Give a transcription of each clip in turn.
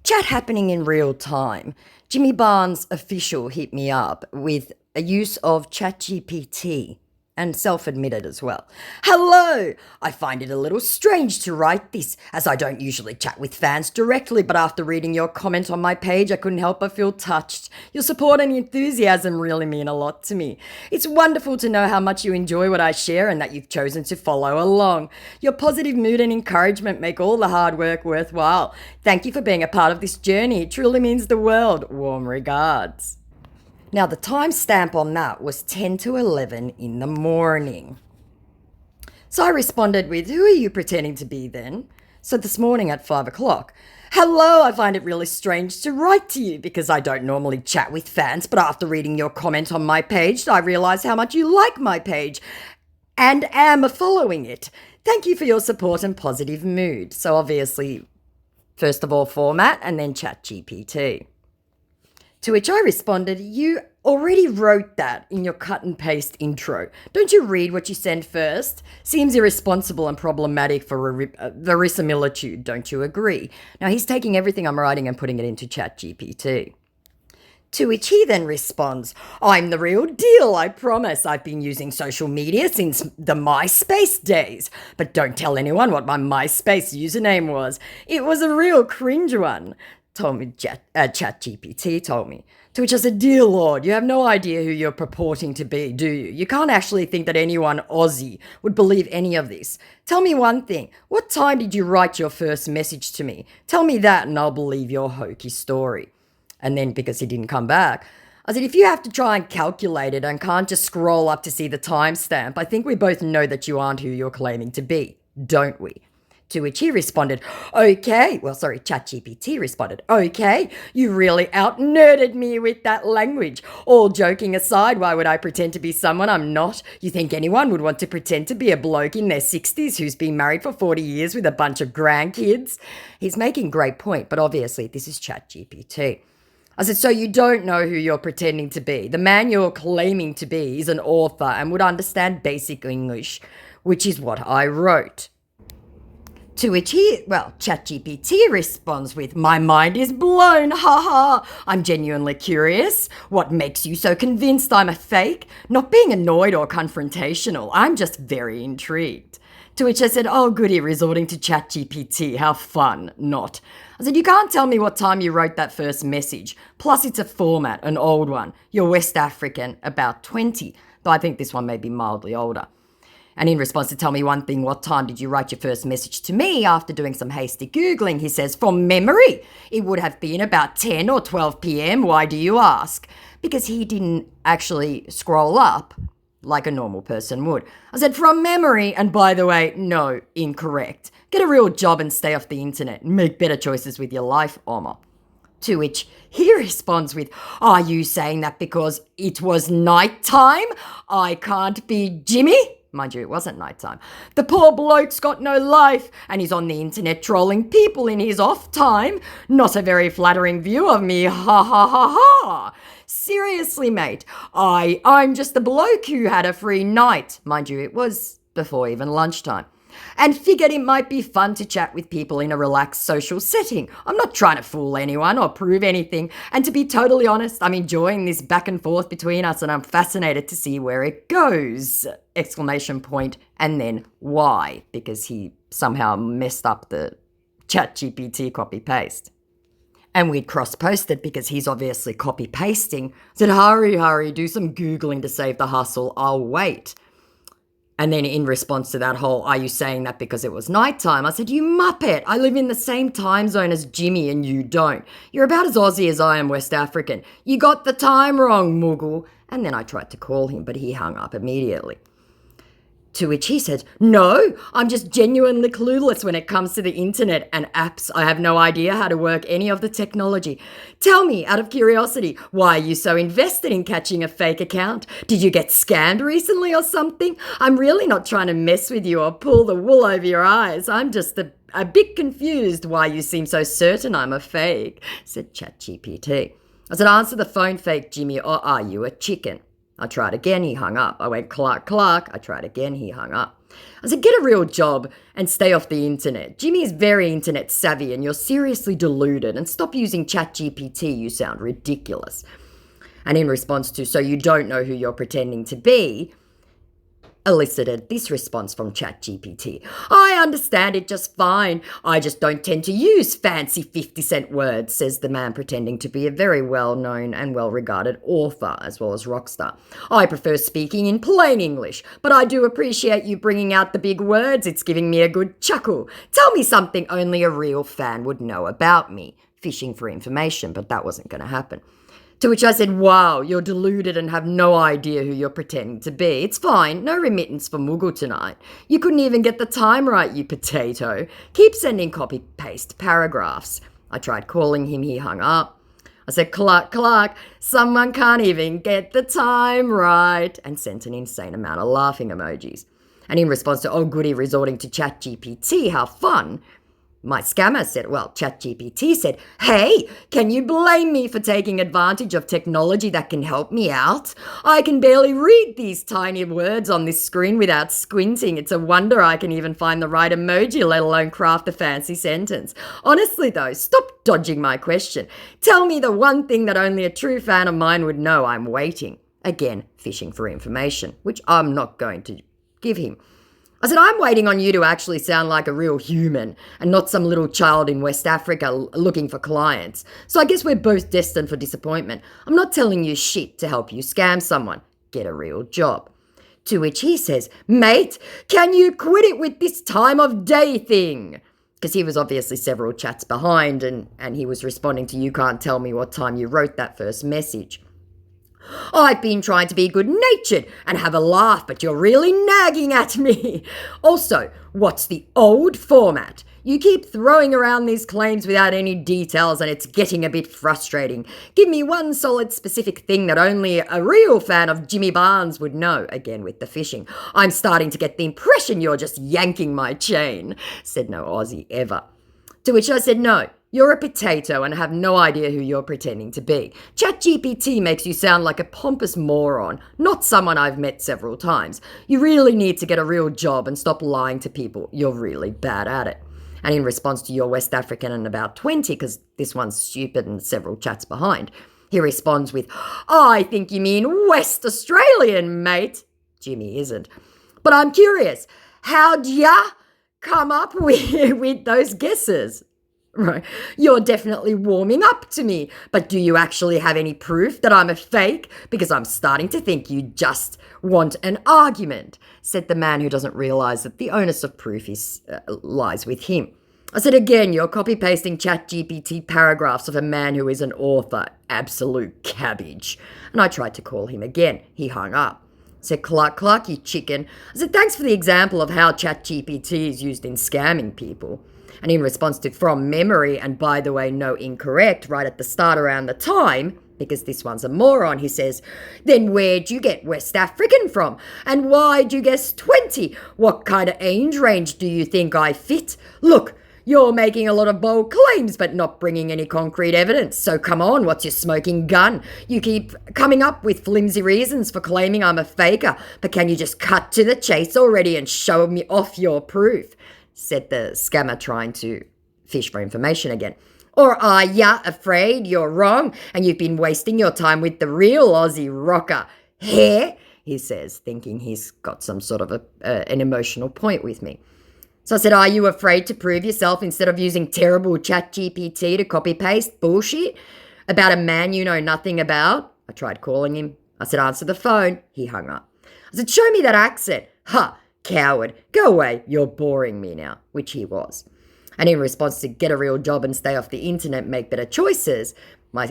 Chat happening in real time. Jimmy Barnes official hit me up with a use of ChatGPT and self-admitted as well. Hello! I find it a little strange to write this, as I don't usually chat with fans directly, but after reading your comment on my page, I couldn't help but feel touched. Your support and enthusiasm really mean a lot to me. It's wonderful to know how much you enjoy what I share and that you've chosen to follow along. Your positive mood and encouragement make all the hard work worthwhile. Thank you for being a part of this journey. It truly means the world. Warm regards. Now, the timestamp on that was 10 to 11 in the morning. So I responded with, who are you pretending to be then? So this morning at 5 o'clock, hello, I find it really strange to write to you because I don't normally chat with fans, but after reading your comment on my page, I realised how much you like my page and am following it. Thank you for your support and positive mood. So obviously, first of all, format and then ChatGPT. To which I responded, you already wrote that in your cut and paste intro. Don't you read what you send first? Seems irresponsible and problematic for verisimilitude, don't you agree? Now he's taking everything I'm writing and putting it into ChatGPT. To which he then responds, I'm the real deal, I promise. I've been using social media since the MySpace days. But don't tell anyone what my MySpace username was. It was a real cringe one. ChatGPT told me. To which I said, dear Lord, you have no idea who you're purporting to be, do you? You can't actually think that anyone Aussie would believe any of this. Tell me one thing. What time did you write your first message to me? Tell me that and I'll believe your hokey story. And then, because he didn't come back, I said, if you have to try and calculate it and can't just scroll up to see the timestamp, I think we both know that you aren't who you're claiming to be, don't we? To which he responded, ChatGPT responded, okay, you really out-nerded me with that language. All joking aside, why would I pretend to be someone I'm not? You think anyone would want to pretend to be a bloke in their 60s who's been married for 40 years with a bunch of grandkids? He's making a great point, but obviously this is ChatGPT. I said, so you don't know who you're pretending to be. The man you're claiming to be is an author and would understand basic English, which is what I wrote. To which ChatGPT responds with, my mind is blown, haha. I'm genuinely curious. What makes you so convinced I'm a fake? Not being annoyed or confrontational. I'm just very intrigued. To which I said, oh goody, resorting to ChatGPT, how fun, not. I said, you can't tell me what time you wrote that first message. Plus it's a format, an old one. You're West African, about 20, though I think this one may be mildly older. And in response to tell me one thing, what time did you write your first message to me? After doing some hasty Googling, he says, from memory, it would have been about 10 or 12 p.m. Why do you ask? Because he didn't actually scroll up like a normal person would. I said, from memory, and by the way, no, incorrect. Get a real job and stay off the internet. Make better choices with your life, Omar. To which he responds with, are you saying that because it was nighttime? I can't be Jimmy? Mind you, it wasn't nighttime. The poor bloke's got no life and he's on the internet trolling people in his off time. Not a very flattering view of me, ha ha ha ha. Seriously, mate, I'm just a bloke who had a free night. Mind you, it was before even lunchtime. And figured it might be fun to chat with people in a relaxed social setting. I'm not trying to fool anyone or prove anything. And to be totally honest, I'm enjoying this back and forth between us and I'm fascinated to see where it goes. Exclamation point, and then why? Because he somehow messed up the ChatGPT copy-paste. And we'd cross-posted because he's obviously copy-pasting. Said, hurry, do some Googling to save the hustle. I'll wait. And then in response to that whole, are you saying that because it was nighttime? I said, you muppet, I live in the same time zone as Jimmy and you don't. You're about as Aussie as I am West African. You got the time wrong, Mughal. And then I tried to call him, but he hung up immediately. To which he said, no, I'm just genuinely clueless when it comes to the internet and apps. I have no idea how to work any of the technology. Tell me, out of curiosity, why are you so invested in catching a fake account? Did you get scammed recently or something? I'm really not trying to mess with you or pull the wool over your eyes. I'm just a bit confused why you seem so certain I'm a fake, said ChatGPT. I said, answer the phone, fake Jimmy, or are you a chicken? I tried again, he hung up. I went, Clark, Clark. I tried again, he hung up. I said, get a real job and stay off the internet. Jimmy is very internet savvy and you're seriously deluded, and stop using ChatGPT, you sound ridiculous. And in response to, so you don't know who you're pretending to be, elicited this response from ChatGPT. I understand it just fine. I just don't tend to use fancy 50-cent words, says the man pretending to be a very well-known and well-regarded author as well as rock star. I prefer speaking in plain English, but I do appreciate you bringing out the big words. It's giving me a good chuckle. Tell me something only a real fan would know about me. Fishing for information, but that wasn't going to happen. To which I said, wow, you're deluded and have no idea who you're pretending to be. It's fine, no remittance for Moogle tonight. You couldn't even get the time right, you potato. Keep sending copy-paste paragraphs. I tried calling him, he hung up. I said, Clark, Clark, someone can't even get the time right, and sent an insane amount of laughing emojis. And in response to, oh goody, resorting to ChatGPT, how fun, my scammer said, well, ChatGPT said, hey, can you blame me for taking advantage of technology that can help me out? I can barely read these tiny words on this screen without squinting. It's a wonder I can even find the right emoji, let alone craft a fancy sentence. Honestly, though, stop dodging my question. Tell me the one thing that only a true fan of mine would know. I'm waiting. Again, fishing for information, which I'm not going to give him. I said, I'm waiting on you to actually sound like a real human and not some little child in West Africa looking for clients. So I guess we're both destined for disappointment. I'm not telling you shit to help you scam someone. Get a real job. To which he says, mate, can you quit it with this time of day thing? Because he was obviously several chats behind and he was responding to, you can't tell me what time you wrote that first message. I've been trying to be good-natured and have a laugh, but you're really nagging at me. Also, what's the old format? You keep throwing around these claims without any details and it's getting a bit frustrating. Give me one solid specific thing that only a real fan of Jimmy Barnes would know. Again with the fishing. I'm starting to get the impression you're just yanking my chain, said no Aussie ever. To which I said, no, you're a potato and have no idea who you're pretending to be. ChatGPT makes you sound like a pompous moron, not someone I've met several times. You really need to get a real job and stop lying to people. You're really bad at it. And in response to your West African and about 20, because this one's stupid and several chats behind, he responds with, I think you mean West Australian, mate. Jimmy isn't. But I'm curious, how'd ya come up with those guesses? Right. You're definitely warming up to me, but do you actually have any proof that I'm a fake? Because I'm starting to think you just want an argument, said the man who doesn't realise that the onus of proof lies with him. I said again, you're copy-pasting ChatGPT paragraphs of a man who is an author. Absolute cabbage. And I tried to call him again. He hung up. I said, Clark, Clark, you chicken. I said, thanks for the example of how ChatGPT is used in scamming people. And in response to from memory, and by the way, no incorrect, right at the start around the time, because this one's a moron, he says, then where'd you get West African from? And why'd you guess 20? What kind of age range do you think I fit? Look, you're making a lot of bold claims, but not bringing any concrete evidence. So come on, what's your smoking gun? You keep coming up with flimsy reasons for claiming I'm a faker, but can you just cut to the chase already and show me off your proof? Said the scammer trying to fish for information again. Or are ya afraid you're wrong and you've been wasting your time with the real Aussie rocker? Here, he says, thinking he's got some sort of an emotional point with me. So I said, are you afraid to prove yourself instead of using terrible ChatGPT to copy-paste bullshit about a man you know nothing about? I tried calling him. I said, answer the phone. He hung up. I said, show me that accent. Ha! Coward, go away, you're boring me now, which he was. And in response to get a real job and stay off the internet, make better choices, my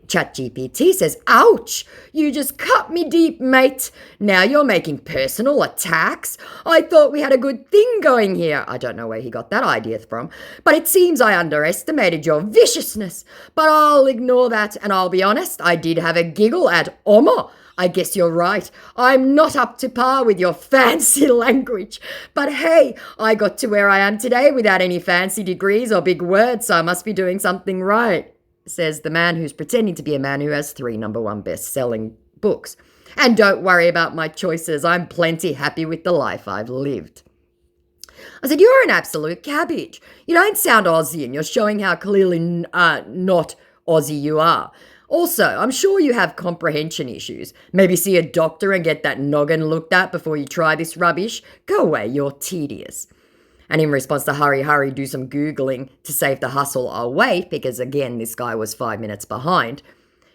ChatGPT says, ouch, you just cut me deep, mate. Now you're making personal attacks. I thought we had a good thing going here. I don't know where he got that idea from, but it seems I underestimated your viciousness. But I'll ignore that, and I'll be honest, I did have a giggle at Omo. I guess you're right. I'm not up to par with your fancy language. But hey, I got to where I am today without any fancy degrees or big words, so I must be doing something right, says the man who's pretending to be a man who has 3 number 1 best-selling books. And don't worry about my choices. I'm plenty happy with the life I've lived. I said, you're an absolute cabbage. You don't sound Aussie and you're showing how clearly not Aussie you are. Also, I'm sure you have comprehension issues. Maybe see a doctor and get that noggin looked at before you try this rubbish. Go away, you're tedious. And in response to hurry, hurry, do some Googling to save the hustle, I'll wait, because again, this guy was 5 minutes behind.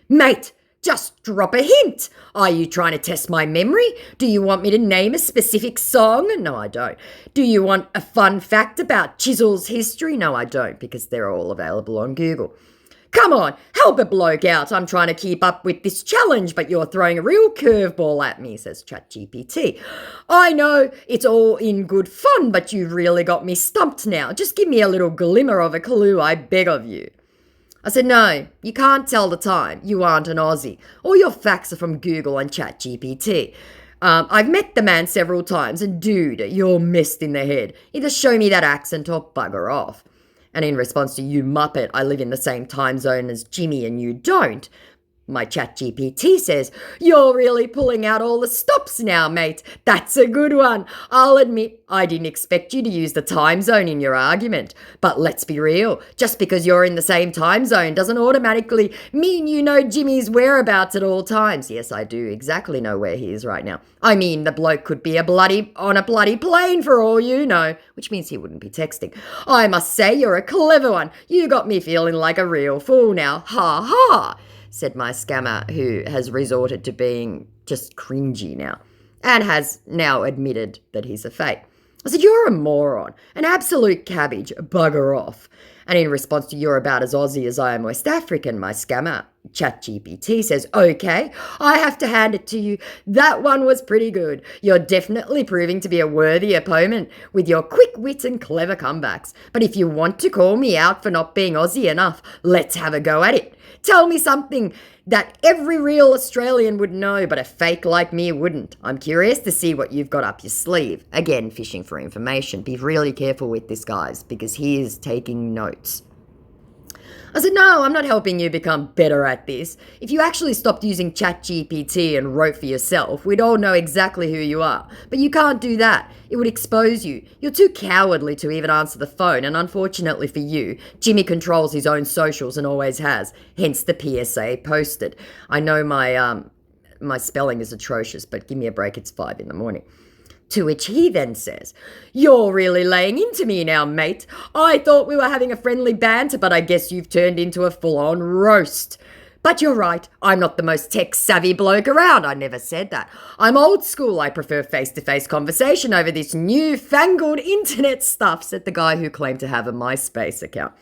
Mate, just drop a hint. Are you trying to test my memory? Do you want me to name a specific song? No, I don't. Do you want a fun fact about Chisel's history? No, I don't, because they're all available on Google. Come on, help a bloke out. I'm trying to keep up with this challenge, but you're throwing a real curveball at me, says ChatGPT. I know it's all in good fun, but you've really got me stumped now. Just give me a little glimmer of a clue, I beg of you. I said, no, you can't tell the time. You aren't an Aussie. All your facts are from Google and ChatGPT. I've met the man several times, and dude, you're messed in the head. Either show me that accent or bugger off. And in response to you muppet, I live in the same time zone as Jimmy and you don't. My ChatGPT says, you're really pulling out all the stops now, mate. That's a good one. I'll admit I didn't expect you to use the time zone in your argument. But let's be real. Just because you're in the same time zone doesn't automatically mean you know Jimmy's whereabouts at all times. Yes, I do exactly know where he is right now. I mean, the bloke could be on a bloody plane for all you know, which means he wouldn't be texting. I must say you're a clever one. You got me feeling like a real fool now. Ha ha, said my scammer, who has resorted to being just cringy now and has now admitted that he's a fake. I said, you're a moron, an absolute cabbage, bugger off. And in response to you're about as Aussie as I am West African, my scammer, ChatGPT, says, okay, I have to hand it to you. That one was pretty good. You're definitely proving to be a worthy opponent with your quick wit and clever comebacks. But if you want to call me out for not being Aussie enough, let's have a go at it. Tell me something that every real Australian would know, but a fake like me wouldn't. I'm curious to see what you've got up your sleeve. Again, fishing for information. Be really careful with this, guys, because he is taking notes. I said, no, I'm not helping you become better at this. If you actually stopped using ChatGPT and wrote for yourself, we'd all know exactly who you are. But you can't do that. It would expose you. You're too cowardly to even answer the phone, and unfortunately for you, Jimmy controls his own socials and always has, hence the PSA posted. I know my spelling is atrocious, but give me a break, it's 5 a.m. To which he then says, you're really laying into me now, mate. I thought we were having a friendly banter, but I guess you've turned into a full-on roast. But you're right, I'm not the most tech-savvy bloke around. I never said that. I'm old school. I prefer face-to-face conversation over this newfangled internet stuff, said the guy who claimed to have a MySpace account.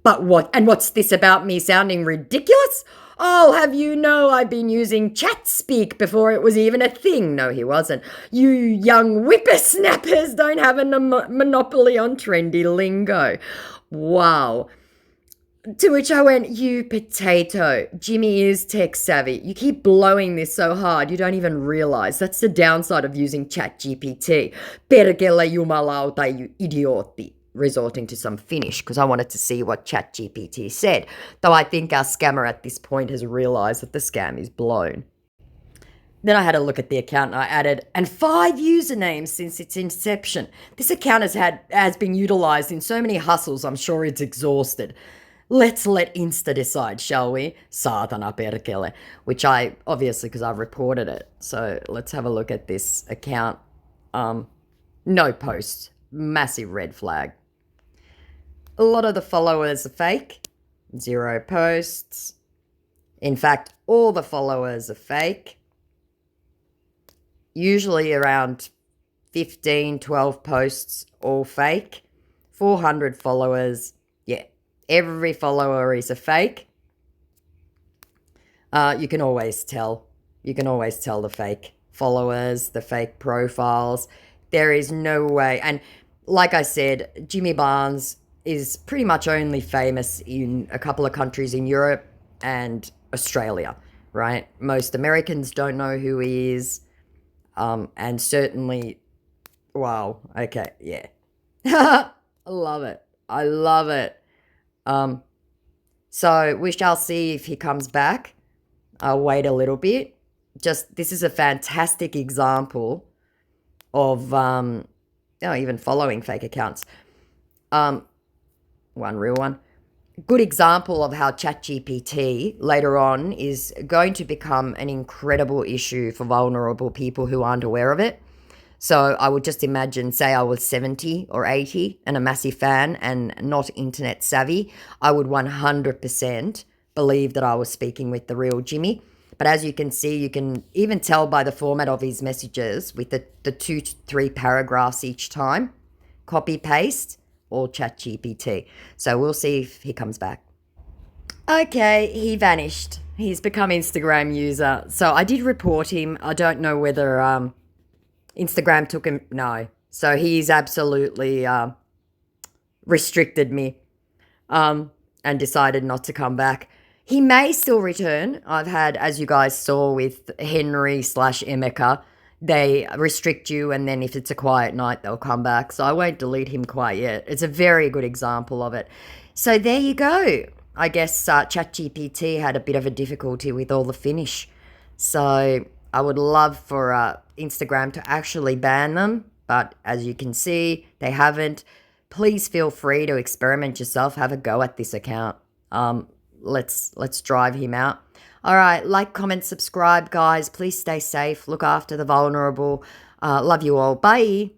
But what's this about me sounding ridiculous? I'll have you know I've been using ChatSpeak before it was even a thing. No, he wasn't. You young whippersnappers don't have a monopoly on trendy lingo. Wow. To which I went, you potato. Jimmy is tech savvy. You keep blowing this so hard you don't even realise. That's the downside of using ChatGPT. Perkele jumalauta, you idioti. Resorting to some Finnish because I wanted to see what ChatGPT said, though I think our scammer at this point has realised that the scam is blown. Then I had a look at the account and I added, and 5 usernames since its inception. This account has been utilised in so many hustles, I'm sure it's exhausted. Let's let Insta decide, shall we? Saatana perkele, which I, obviously because I've reported it. So let's have a look at this account. No posts. Massive red flag. A lot of the followers are fake. 0 posts. In fact, all the followers are fake. Usually around 15, 12 posts, all fake. 400 followers. Yeah, every follower is a fake. You can always tell. You can always tell the fake followers, the fake profiles. There is no way. And like I said, Jimmy Barnes is pretty much only famous in a couple of countries in Europe and Australia, right? Most Americans don't know who he is. And certainly, wow, okay, yeah. I love it. I love it. So we shall see if he comes back. I'll wait a little bit. just this is a fantastic example of even following fake accounts. One real one. Good example of how ChatGPT later on is going to become an incredible issue for vulnerable people who aren't aware of it. So I would just imagine, say I was 70 or 80 and a massive fan and not internet savvy, I would 100% believe that I was speaking with the real Jimmy. But as you can see, you can even tell by the format of his messages with the 2 to 3 paragraphs each time. Copy paste or ChatGPT. So we'll see if he comes back. Okay, he vanished. He's become Instagram user. So I did report him. I don't know whether Instagram took him. No. So he's absolutely restricted me and decided not to come back. He may still return. I've had, as you guys saw with Henry / Emeka, they restrict you, and then if it's a quiet night, they'll come back. So I won't delete him quite yet. It's a very good example of it. So there you go. I guess ChatGPT had a bit of a difficulty with all the finish. So I would love for Instagram to actually ban them, but as you can see, they haven't. Please feel free to experiment yourself. Have a go at this account. Let's drive him out. All right, like, comment, subscribe, guys. Please stay safe. Look after the vulnerable. Love you all. Bye.